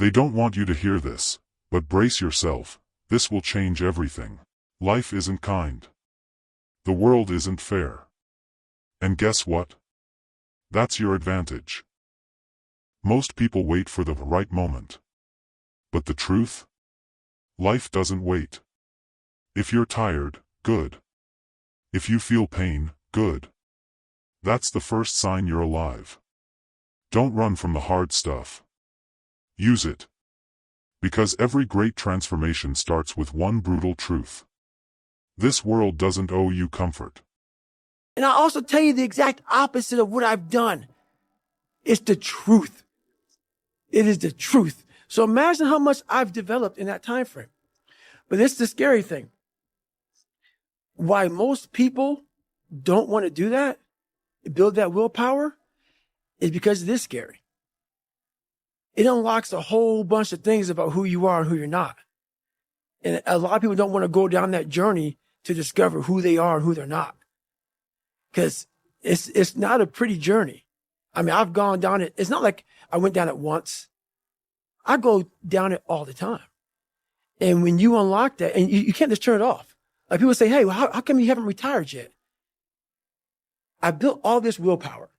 They don't want you to hear this, but brace yourself, this will change everything. Life isn't kind. The world isn't fair. And guess what? That's your advantage. Most people wait for the right moment. But the truth? Life doesn't wait. If you're tired, good. If you feel pain, good. That's the first sign you're alive. Don't run from the hard stuff. Use it. Because every great transformation starts with one brutal truth. This world doesn't owe you comfort. And I'll also tell you the exact opposite of what I've done. It's the truth. It is the truth. So imagine how much I've developed in that time frame. But this is the scary thing. Why most people don't want to do that, build that willpower, is because it is scary. It unlocks a whole bunch of things about who you are and who you're not. And a lot of people don't want to go down that journey to discover who they are and who they're not. Because it's not a pretty journey. I mean, I've gone down it. It's not like I went down it once. I go down it all the time. And when you unlock that, and you can't just turn it off. Like people say, hey, well, how come you haven't retired yet? I built all this willpower.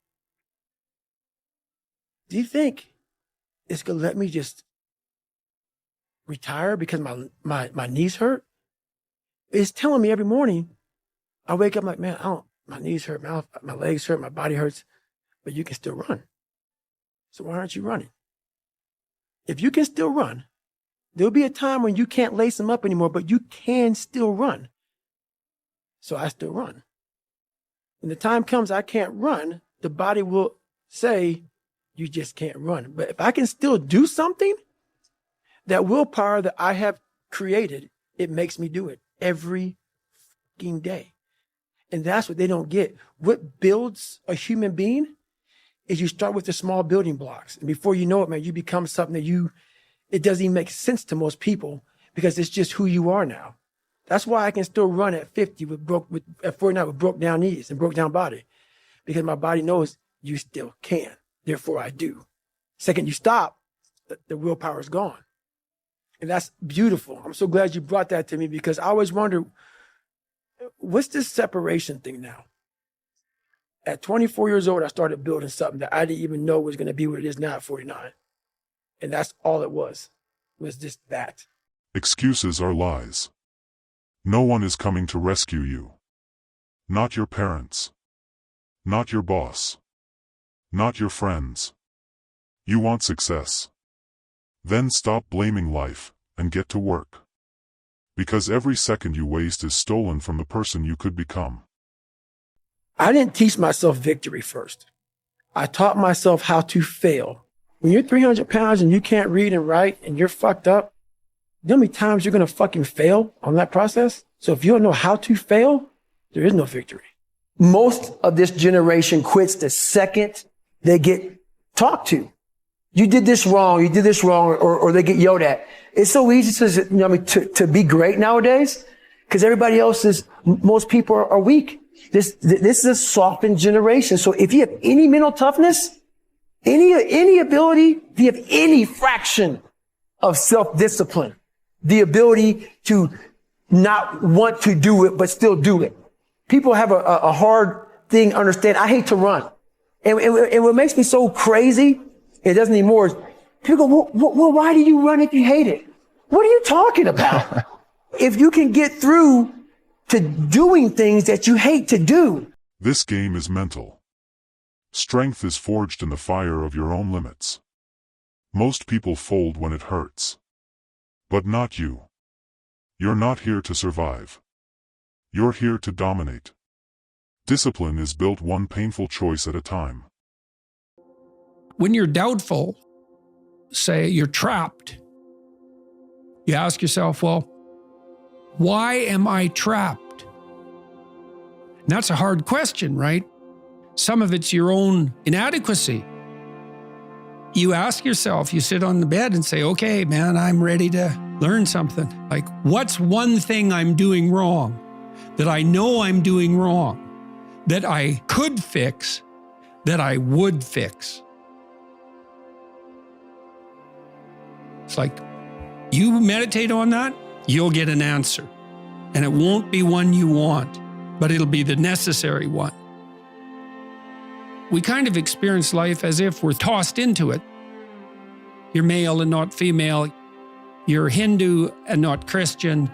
Do you think it's going to let me just retire because my knees hurt? It's telling me every morning, I wake up like, man, my knees hurt, my legs hurt, my body hurts, but you can still run. So why aren't you running? If you can still run, there'll be a time when you can't lace them up anymore, but you can still run. So I still run. When the time comes I can't run, the body will say, you just can't run. But if I can still do something, that willpower that I have created, it makes me do it every fucking day. And that's what they don't get. What builds a human being is you start with the small building blocks. And before you know it, man, you become something that it doesn't even make sense to most people because it's just who you are now. That's why I can still run at 50 at 49 with broke down knees and broke down body, because my body knows you still can. Therefore I do. Second you stop, the willpower is gone. And that's beautiful. I'm so glad you brought that to me, because I always wonder, what's this separation thing now? At 24 years old, I started building something that I didn't even know was going to be what it is now at 49. And that's all it was just that. Excuses are lies. No one is coming to rescue you. Not your parents. Not your boss. Not your friends. You want success. Then stop blaming life and get to work. Because every second you waste is stolen from the person you could become. I didn't teach myself victory first. I taught myself how to fail. When you're 300 pounds and you can't read and write and you're fucked up, you know how many times you're going to fucking fail on that process? So if you don't know how to fail, there is no victory. Most of this generation quits the second they get talked to. You did this wrong, or they get yelled at. It's so easy to be great nowadays because everybody else most people are weak. This is a softened generation. So if you have any mental toughness, any ability, if you have any fraction of self-discipline, the ability to not want to do it, but still do it. People have a hard thing to understand. I hate to run. And what makes me so crazy, it doesn't anymore, is people go, well, why do you run if you hate it? What are you talking about? If you can get through to doing things that you hate to do. This game is mental. Strength is forged in the fire of your own limits. Most people fold when it hurts. But not you. You're not here to survive. You're here to dominate. Discipline is built one painful choice at a time. When you're doubtful, say you're trapped, you ask yourself, well, why am I trapped? And that's a hard question, right? Some of it's your own inadequacy. You ask yourself, you sit on the bed and say, okay, man, I'm ready to learn something. Like, what's one thing I'm doing wrong that I know I'm doing wrong, that I could fix, that I would fix? It's like, you meditate on that, you'll get an answer. And it won't be one you want, but it'll be the necessary one. We kind of experience life as if we're tossed into it. You're male and not female. You're Hindu and not Christian.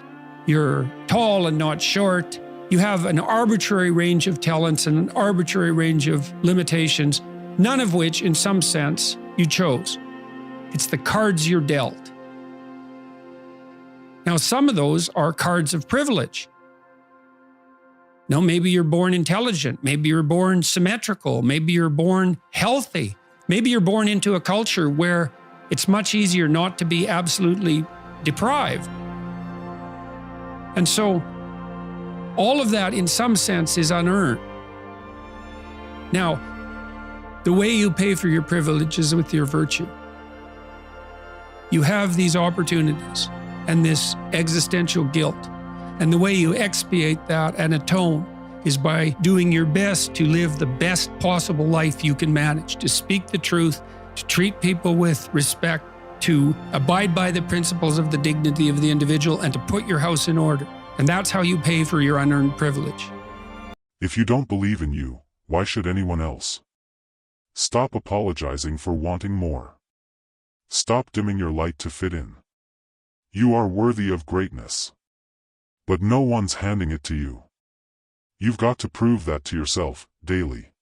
You're tall and not short. You have an arbitrary range of talents and an arbitrary range of limitations, none of which, in some sense, you chose. It's the cards you're dealt. Now, some of those are cards of privilege. Now, maybe you're born intelligent. Maybe you're born symmetrical. Maybe you're born healthy. Maybe you're born into a culture where it's much easier not to be absolutely deprived. And so, all of that, in some sense, is unearned. Now, the way you pay for your privilege is with your virtue. You have these opportunities and this existential guilt. And the way you expiate that and atone is by doing your best to live the best possible life you can manage, to speak the truth, to treat people with respect, to abide by the principles of the dignity of the individual, and to put your house in order. And that's how you pay for your unearned privilege. If you don't believe in you, why should anyone else? Stop apologizing for wanting more. Stop dimming your light to fit in. You are worthy of greatness. But no one's handing it to you. You've got to prove that to yourself, daily.